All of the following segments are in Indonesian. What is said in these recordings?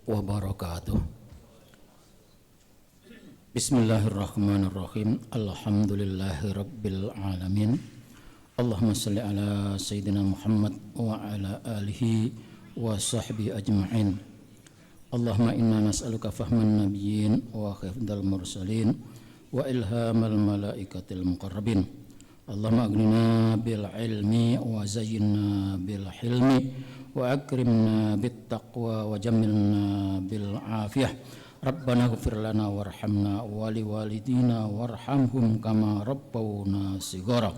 wabarakatuh. Bismillahirrahmanirrahim. Alhamdulillahirabbil alamin. Allahumma shalli ala sayyidina Muhammad wa ala alihi wa sahbihi ajma'in. Allahumma inna nas'aluka fahman nabiyyin wa hifdzal mursalin wa ilhamal malaikatil muqarrabin. Allahumma aghnina bil ilmi wa zayyinna bil hilmi wa akrimna bit taqwa wa jammilna bil afiyah. Rabbana ighfir lana warhamna wa liwalidina warhamhum kama rabbawna shighara.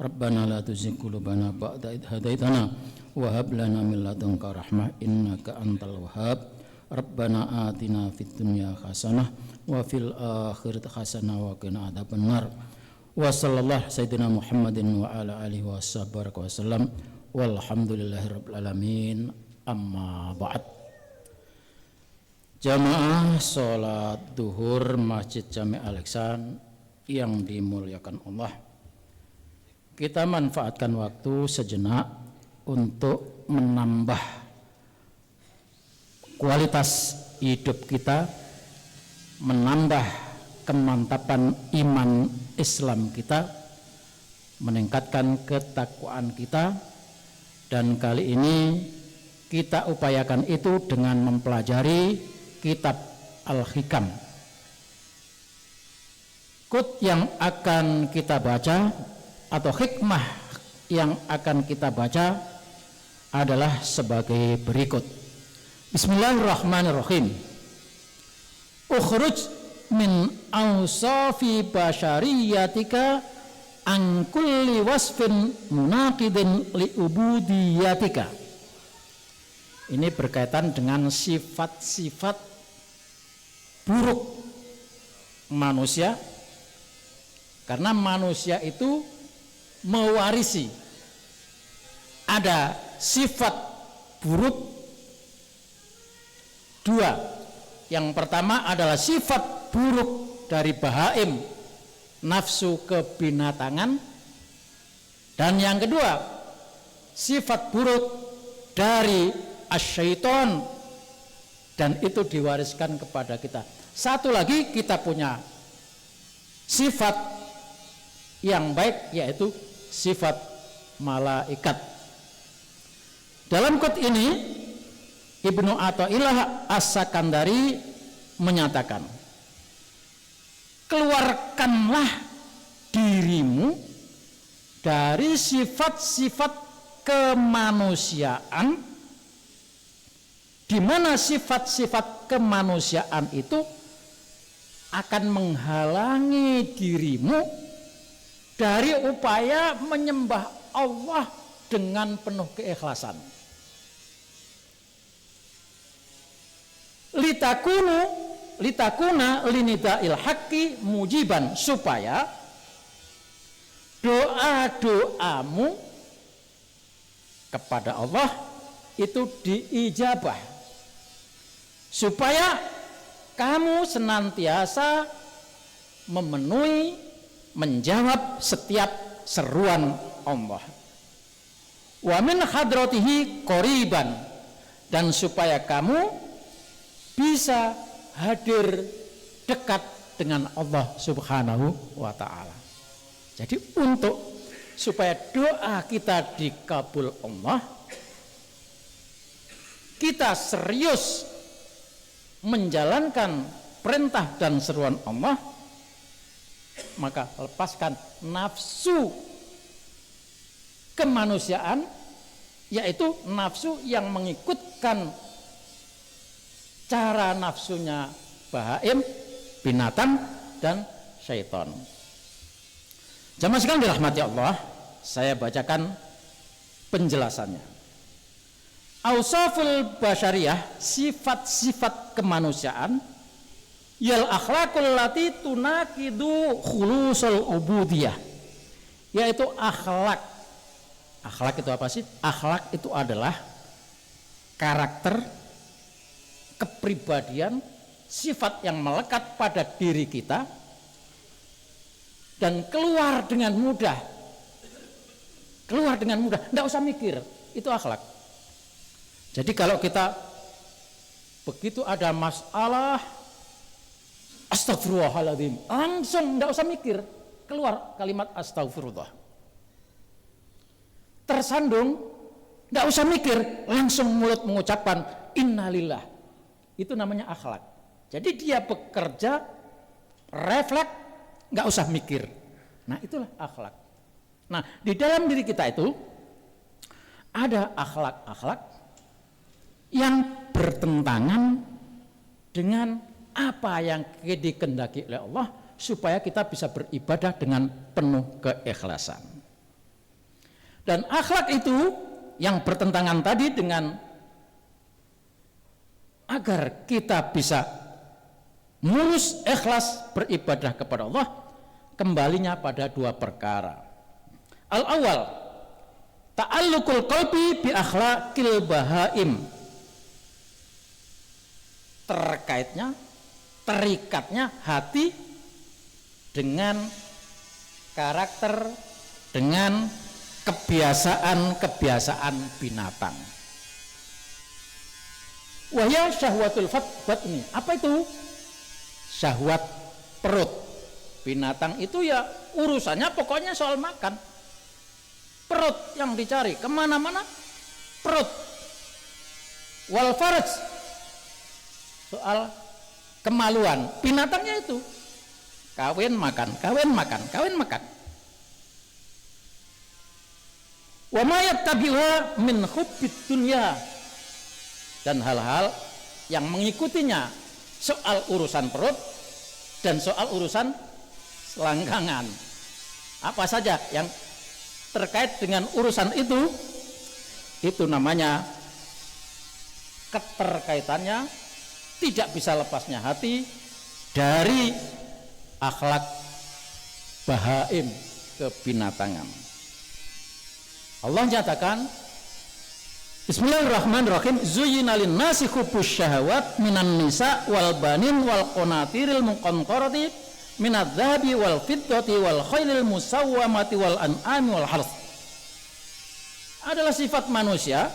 Rabbana la tuzigh qulubana ba'da idh hadaitana wa hab lana min ladunka rahmah innaka antal wahhab. Rabbana atina fid dunya hasanah wa fil akhirati hasanah wa qina adzabannar. Wa sallallahu sayyidina Muhammadin wa ala alihi wa sahbihi wasallam. Walhamdulillahirabbil alamin. Amma ba'd. Jamaah salat duhur Masjid Jami' Al-Ihsan yang dimuliakan Allah, kita manfaatkan waktu sejenak untuk menambah kualitas hidup kita, menambah kemantapan iman Islam kita, meningkatkan ketakwaan kita. Dan kali ini kita upayakan itu dengan mempelajari kitab Al-Hikam. Quote yang akan kita baca atau hikmah yang akan kita baca adalah sebagai berikut. Bismillahirrahmanirrahim. Ukhruj min awsafi basyariyatika an kulli wasfin munaqidin li ubudiyatika. Ini berkaitan dengan sifat-sifat buruk manusia, karena manusia itu mewarisi ada sifat buruk dua. Yang pertama adalah sifat buruk dari bahaim, nafsu kebinatangan, dan yang kedua sifat buruk dari asyaiton, dan itu diwariskan kepada kita. Satu lagi, kita punya sifat yang baik, yaitu sifat malaikat. Dalam quote ini Ibnu Athaillah As-Sakandari menyatakan, keluarkanlah dirimu dari sifat-sifat kemanusiaan, di mana sifat-sifat kemanusiaan itu akan menghalangi dirimu dari upaya menyembah Allah dengan penuh keikhlasan. Litakuna linida'il haqqi mujiban, supaya doa-doamu kepada Allah itu diijabah, supaya kamu senantiasa memenuhi, menjawab setiap seruan Allah. Wa min hadratihi qoriban, dan supaya kamu bisa hadir dekat dengan Allah Subhanahu wa ta'ala. Jadi untuk supaya doa kita dikabul Allah, kita serius menjalankan perintah dan seruan Allah, maka lepaskan nafsu kemanusiaan, yaitu nafsu yang mengikutkan cara nafsunya bahaim, binatang, dan syaitan. Jamaah sekalian dirahmati Allah, saya bacakan penjelasannya. Ausaful basyariyah, sifat-sifat kemanusiaan, yal akhlaqul lati tunakidu khulusul ubudiyah, yaitu akhlak. Akhlak itu apa sih? Akhlak itu adalah karakter, kepribadian, sifat yang melekat pada diri kita dan keluar dengan mudah. Tidak usah mikir, itu akhlak. Jadi kalau kita begitu ada masalah, astagfirullahaladzim, langsung tidak usah mikir, keluar kalimat astagfirullah. Tersandung, tidak usah mikir, langsung mulut mengucapkan innalillah. Itu namanya akhlak. Jadi dia bekerja refleks, nggak usah mikir. Nah, itulah akhlak. Nah, di dalam diri kita itu ada akhlak-akhlak yang bertentangan dengan apa yang dikehendaki oleh Allah supaya kita bisa beribadah dengan penuh keikhlasan. Dan akhlak itu yang bertentangan tadi dengan agar kita bisa mulus ikhlas beribadah kepada Allah, kembalinya pada dua perkara. Al-awwal, ta'alluqul qalbi bi akhlaqil bahaim. Terikatnya hati dengan karakter, dengan kebiasaan binatang. Wahya syahwatul batni. Apa itu? Syahwat perut. Binatang itu ya urusannya pokoknya soal makan. Perut yang dicari, kemana-mana perut. Wal faraj, soal kemaluan. Binatangnya itu kawin makan, kawin makan, kawin makan. Wa ma yattabi'uha min hubbid dunya, dan hal-hal yang mengikutinya soal urusan perut dan soal urusan selangkangan. Apa saja yang terkait dengan urusan itu namanya keterkaitannya tidak bisa lepasnya hati dari akhlak bahaim, kebinatangan. Allah nyatakan, Bismillahirrahmanirrahim, zuyyina lin-nasi hubbus syahawat minan nisa wal banin wal qanatiril muqantarati minadz-dzahabi wal fiddati wal khailil musawwamati wal an'ami wal harth. Adalah sifat manusia,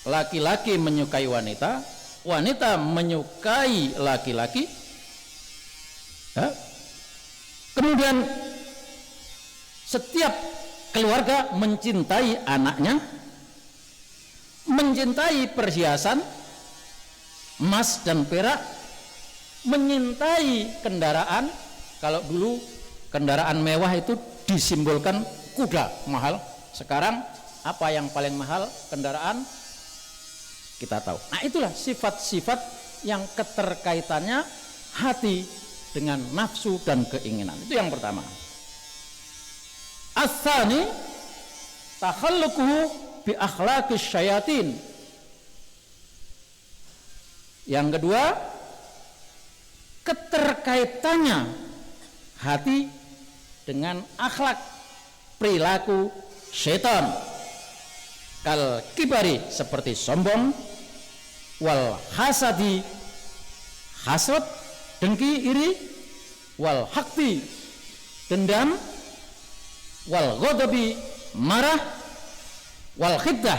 laki-laki menyukai wanita, wanita menyukai laki-laki. Kemudian setiap keluarga mencintai anaknya, mencintai perhiasan emas dan perak, menyintai kendaraan. Kalau dulu kendaraan mewah itu disimbolkan kuda mahal, sekarang apa yang paling mahal? Kendaraan, kita tahu. Nah, itulah sifat-sifat yang keterkaitannya hati dengan nafsu dan keinginan. Itu yang pertama. As-tsani takhalluquhu bi akhlaqis syayatin. Yang kedua, keterkaitannya hati dengan akhlak perilaku setan. Kal kibari, seperti sombong, wal hasadi, hasad, dengki, iri, wal hakti, dendam, wal ghadabi, marah, wal khiddah,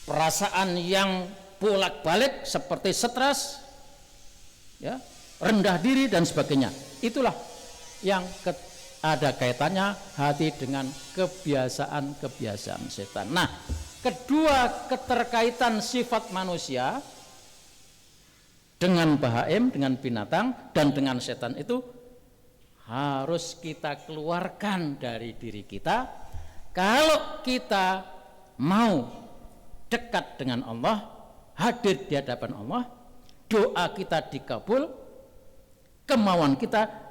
perasaan yang bolak-balik seperti stres, ya, rendah diri dan sebagainya. Itulah yang ada kaitannya hati dengan kebiasaan-kebiasaan setan. Nah, kedua keterkaitan sifat manusia dengan bahaim, dengan binatang dan dengan setan itu harus kita keluarkan dari diri kita kalau kita mau dekat dengan Allah, hadir di hadapan Allah, doa kita dikabul, kemauan kita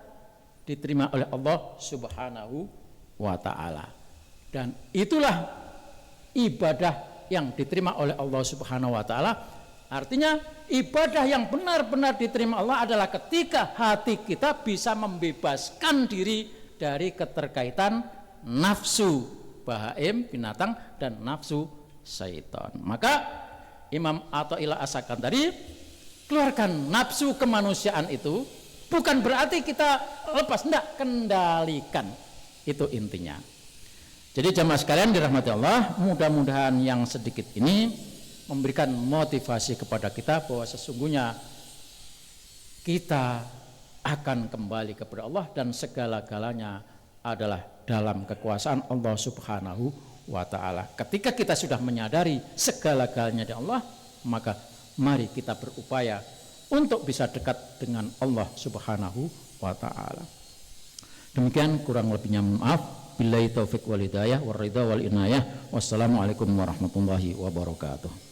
diterima oleh Allah Subhanahu wa ta'ala. Dan itulah ibadah yang diterima oleh Allah Subhanahu wa ta'ala. Artinya ibadah yang benar-benar diterima Allah adalah ketika hati kita bisa membebaskan diri dari keterkaitan nafsu bahaim, binatang, dan nafsu syaitan. Maka Imam Athaillah As-Sakandari, keluarkan nafsu kemanusiaan itu bukan berarti kita lepas, enggak, kendalikan. Itu intinya. Jadi jamaah sekalian dirahmati Allah, mudah-mudahan yang sedikit ini memberikan motivasi kepada kita bahwa sesungguhnya kita akan kembali kepada Allah dan segala-galanya adalah dalam kekuasaan Allah Subhanahu wa ta'ala. Ketika kita sudah menyadari segala-galanya dari Allah, maka mari kita berupaya untuk bisa dekat dengan Allah Subhanahu wa ta'ala. Demikian, kurang lebihnya maaf. Billahi taufiq wal hidayah war ridha wal inayah. Wassalamualaikum warahmatullahi wabarakatuh.